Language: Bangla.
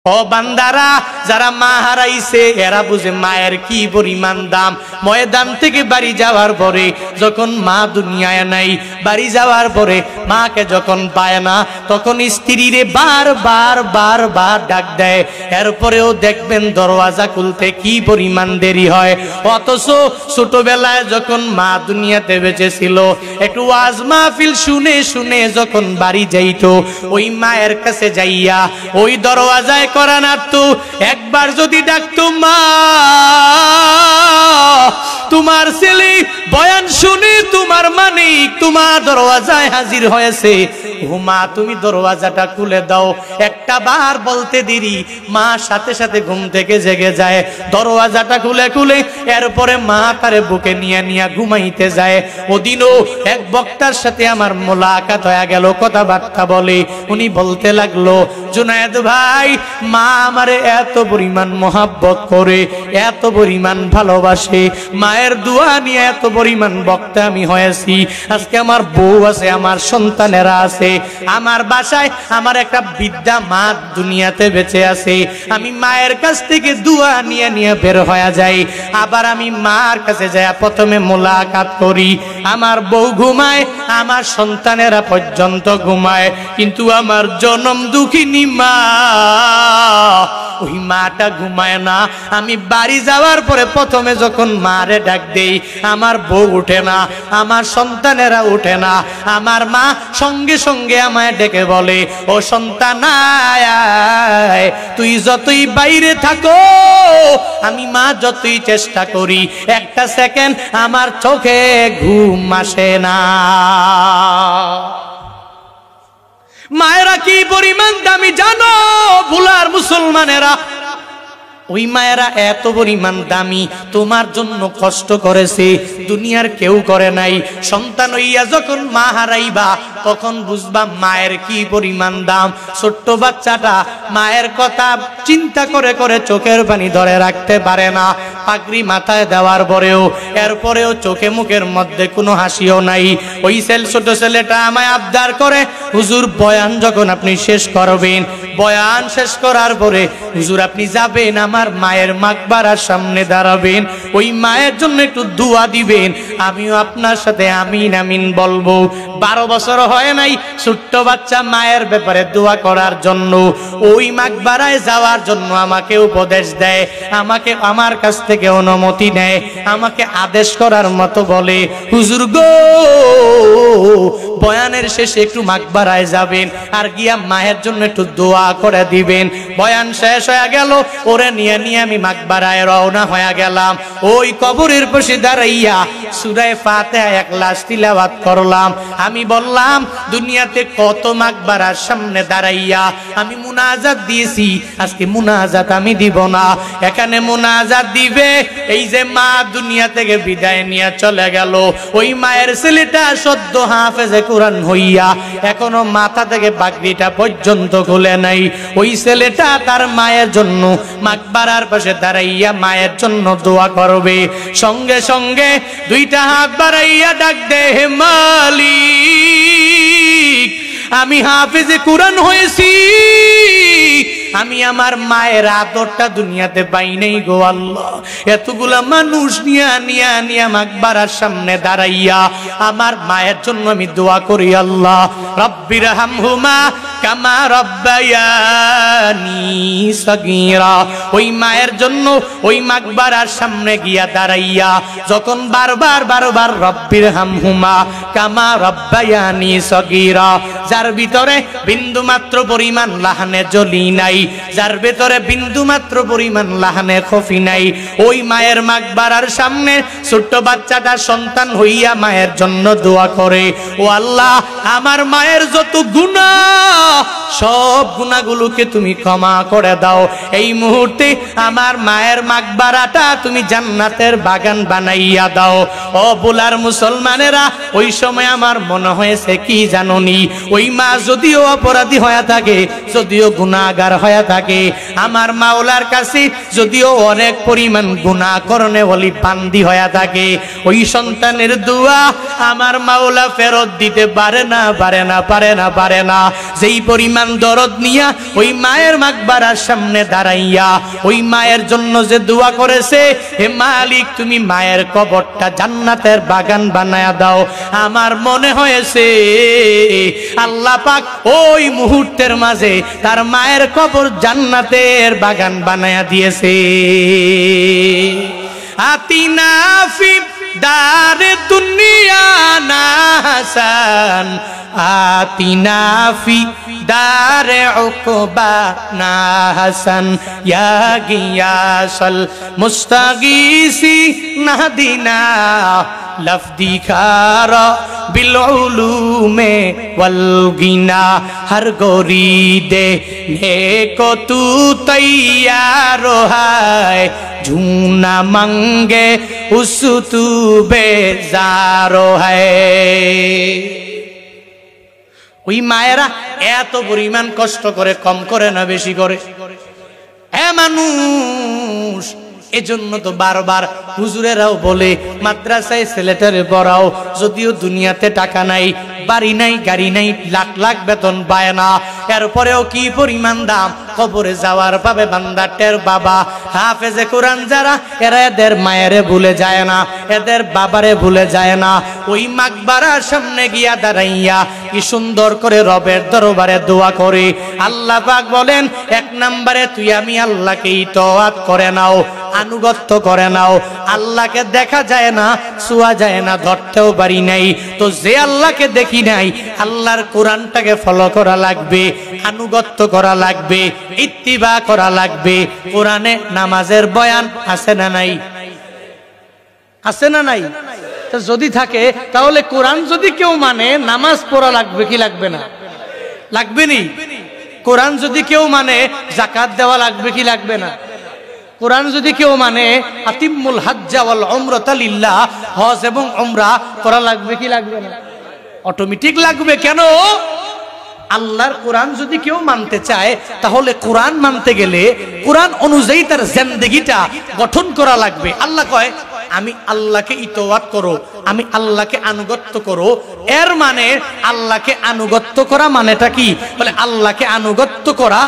ও বান্দারা, যারা মা হারাইছে এরা বুঝে মায়ের কি পরিমাণ দাম। ময়দান থেকে বাড়ি যাওয়ার পরে যখন মা দুনিয়ায় নাই, বাড়ি যাওয়ার পরে মাকে যখন পায় না, তখন স্ত্রীরে বার ডাক দেয়। এরপরেও দেখবেন দরওয়াজা খুলতে কি পরিমাণ দেরি হয়। অথচ ছোটবেলায় যখন মা দুনিয়াতে বেঁচে ছিল, একটু ওয়াজ মাহফিল শুনে শুনে যখন বাড়ি যাইতো, ওই মায়ের কাছে যাইয়া ওই দরওয়াজায় করা নাড়তো। একবার যদি ডাকতো, মা তোমার ছেলে বয়ান শুনে তোমার মানিক তোমার দরওয়াজায় হাজির হয়েছে, ও মা তুমি দরওয়াজাটা খুলে দাও। একটা বার বলতে দেরি, মা সাথে সাথে ঘুম থেকে জেগে যায়, দরওয়াজাটা খুলে খুলে এরপরে মা তারে বুকে নিয়ে নিয়ে ঘুমাইতে যায়। ওদিনও এক বক্তার সাথে আমার মোলাকাত হয়ে গেল, কথাবার্তা বলে। উনি বলতে লাগলো, জুনায়েদ ভাই, মা আমারে এত পরিমাণ মোহাব্বত করে, এত পরিমাণ ভালোবাসে, মায়ের দোয়া নিয়ে এত পরিমাণ বক্তা আমি হয়েছি। আজকে আমার বউ আছে, আমার সন্তানেরা আছে, আমার বাসায় আমার একটা বৃদ্ধা মা দুনিয়াতে বেঁচে আছে। আমি মায়ের কাছ থেকে দোয়া নিয়ে নিয়ে বের হয়ে যাই। আবার আমি মার কাছে যাই, প্রথমে মোলাকাত করি। আমার বউ ঘুমায়, আমার সন্তানেরা পর্যন্ত ঘুমায়, কিন্তু আমার জনম দুঃখিনী মা, ওই মাটা ঘুমায় না। আমি বাড়ি যাওয়ার পরে প্রথমে যখন মারে ডাক দেই, আমার বউ উঠে না, আমার সন্তানেরা উঠে না। আমার মা সঙ্গে সঙ্গে আমায় ডেকে বলে, ও সন্তান আয়, তুই যতই বাইরে থাকো, আমি মা যতই চেষ্টা করি, একটা সেকেন্ড আমার চোখে ঘুম আসে না। মায়েরা কি পরিমাণ দামি জানো ভুলার মুসলমানেরা? ওই মায়েরা এত পরিমাণ দামি, তোমার জন্য কষ্ট করেছে, দুনিয়ার কেউ করে নাই। সন্তান হইয়া যখন মা হারাইবা, তখন বুঝবা মায়ের কি পরিমাণ দাম। ছোট্ট বাচ্চাটা মায়ের কথা চিন্তা করে করে চোখের পানি ধরে রাখতে পারে না। পাগড়ি মাথায় দেওয়ার পরেও এরপরেও চোখে মুখের মধ্যে কোনো হাসিও নাই। ওই ছোট ছেলেটা আমায় আবদার করে, হুজুর বয়ান যখন আপনি শেষ করবেন, বয়ান শেষ করার পরে হুজুর আপনি যাবেন আমার মায়ের মাকবারার সামনে দাঁড়াবেন, ওই মায়ের জন্য একটু দোয়া দিবেন, আমিও আপনার সাথে আমিন আমিন বলবো। 12 বছর হয় নাই, ছোট্ট বাচ্চা মায়ের ব্যাপারে দোয়া করার জন্য, ওই মাকবারায় যাওয়ার জন্য আমাকে উপদেশ দেয়, আমাকে আমার কাছ থেকে অনুমতি নেয়, আমাকে আদেশ করার মতো বলে, হুজুর গো, বয়ানের শেষে একটু মাকবারায় যাবেন, আর গিয়া মায়ের জন্য একটু দোয়া করে দিবেন। বয়ান শেষ হয়ে গেল, ওরে নিয়ে নিয়ে আমি মাকবারায় রওনা হয়ে গেলাম। ওই কবরের পাশে দাঁড়াইয়া সূরা ফাতিহা ইখলাস তিলাওয়াত করলাম। আমি বললাম, দুনিয়াতে কত মাকবারার সামনে দাঁড়াইয়া আমি মুনাজাত দিয়েছি, আজকে মুনাজাত আমি দিব না, এখানে মুনাজাত দিবে এই যে মা দুনিয়া থেকে বিদায় নিয়ে চলে গেল। ওই মায়ের ছেলেটা সদ্য হাফেজে কোরআন হইয়া এখনো মাথা থেকে পাগড়িটা পর্যন্ত খুলে নাই। ওই ছেলেটা তার মায়ের জন্য মাকবারার পাশে দাঁড়াইয়া মায়ের জন্য দোয়া করবে। সঙ্গে সঙ্গে দুইটা হাত বাড়াইয়া ডাক দে, হে মালিক, আমি হাফেজে কোরআন হয়েছি, আমি আমার মায়ের আদরটা দুনিয়াতে পাই নাই গো আল্লাহ। এতগুলা মানুষ নিয়া নিয়া নিয়া মাকবারার সামনে দাঁড়াইয়া আমার মায়ের জন্য আমি দোয়া করি, আল্লাহ রব্বির হামহুমা কামা রব্বায়ানি সগীরা। ওই মায়ের জন্য ওই মাকবারার সামনে গিয়া দাঁড়াইয়া যখন বারবার বারবার রব্বির হামহুমা কামা রব্বায়ানি সগীরা, যার ভিতরে বিন্দু মাত্র পরিমাণ লাহানে জ্বলি নাই, যার ভেতরে বিন্দু মাত্র পরিমাণ লাহানে খফি নাই, ওই মায়ের মাকবারার সামনে ছোট্ট বাচ্চাটা সন্তান হইয়া মায়ের জন্য দোয়া করে, ও আল্লাহ, আমার মায়ের যত গুনাহ সব গুনাহগুলোকে তুমি ক্ষমা করে দাও। এই মুহূর্তে আমার মায়ের মাকবারাটা তুমি জান্নাতের বাগান বানাইয়া দাও। ও বুলার মুসলমানেরা, ওই সময় আমার মনে হয়েছে কি জানোনি, ওই মা যদিও অপরাধী হয়ে থাকে, যদিও গুনাহগার হয়ে থাকে, আমার মাওলার কাছে যদিও অনেক পরিমাণ গুনাহ করনে বলি বান্দি হয়ে থাকে, ওই সন্তানের দোয়া আমার মাওলা ফেরত দিতে পারে না। যেই পরিমাণ দরদ নিয়া ওই মায়ের মাকবারার সামনে দাঁড়াইয়া ওই মায়ের জন্য যে দোয়া করেছে, হে মালিক তুমি মায়ের কবরটা জান্নাতের বাগান বানায়া দাও, আমার মনে হয়েছে আল্লাহ পাক ওই মুহূর্তের মাঝে তার মায়ের কবর জান্নাতের বাগান বানায়া দিয়েছে। আতিনা ফি দারে দুনিয়া না হাসান, আতিনা ফি দারে উকবা না হাসান, ইয়া গিয়াসাল মুস্তাগীসি নাহদিনা লফদি খারা বিল উলুমে ওয়াল গিনা, হর গরিদে নেকো তু তৈয়ার হায়, ঝুনা মঙ্গে উস তু বেজারো হায়। ওই মায়েরা এত পরিমাণ কষ্ট করে, কম করে না বেশি করে? হ্যাঁ মানুষ, এজন্য তো বারবার হুজুরেরাও বলে মাদ্রাসায় ছেলেটারে পড়াও, যদিও দুনিয়াতে টাকা নাই, বাড়ি নাই, গাড়ি নাই, লাখ লাখ বেতন পায় না, এরপরেও কি পরিমাণ দাম, কবরে যাওয়ার পাবে বান্দা টের বাবা। হাফেজে কোরআন যারা, এরা এদের মায়েরে ভুলে যায় না, এদের বাবারে ভুলে যায় না। ওই মাকবারার সামনে গিয়া দাঁড়াইয়া কি সুন্দর করে রবের দরবারে দোয়া করে। আল্লাহ পাক বলেন, এক নম্বরে তুই আমি আল্লাহকে ইতাআত করে নাও, আনুগত্য করে নাও। আল্লাহকে দেখা যায় না, ছোঁয়া যায় না, ধরতেও পারি নাই, তো যে আল্লাহকে দেখি নাই, আল্লাহর কোরআনটাকে ফলো করা লাগবে, আনুগত্য করা লাগবে, ইত্তিবা করা লাগবে। কোরআনে নামাজের বয়ান আছে না নাই? আছে না নাই? তো যদি থাকে তাহলে কোরআন যদি কেউ মানে, নামাজ পড়া লাগবে কি লাগবে না? লাগবে নি? কোরআন যদি কেউ মানে, যাকাত দেওয়া লাগবে কি লাগবে না? কোরআন যদি কেউ মানে, আতিম্মুল হাজ্জা ওয়াল উমরাতা লিল্লাহ, হজ এবং উমরা করা লাগবে কি লাগবে না? অটোমেটিক লাগবে। কেন? আল্লাহর কোরআন যদি কেউ মানতে চায়, তাহলে কোরআন মানতে গেলে কোরআন অনুযায়ী তার জিন্দেগিটা গঠন করা লাগবে। আল্লাহ কয় আমি আল্লাহকে ইতাআত করো, আমি আল্লাহকে আনুগত্য করো। এর মানে আল্লাহকে আনুগত্য করা মানেটা কি? বলে আল্লাহকে আনুগত্য করা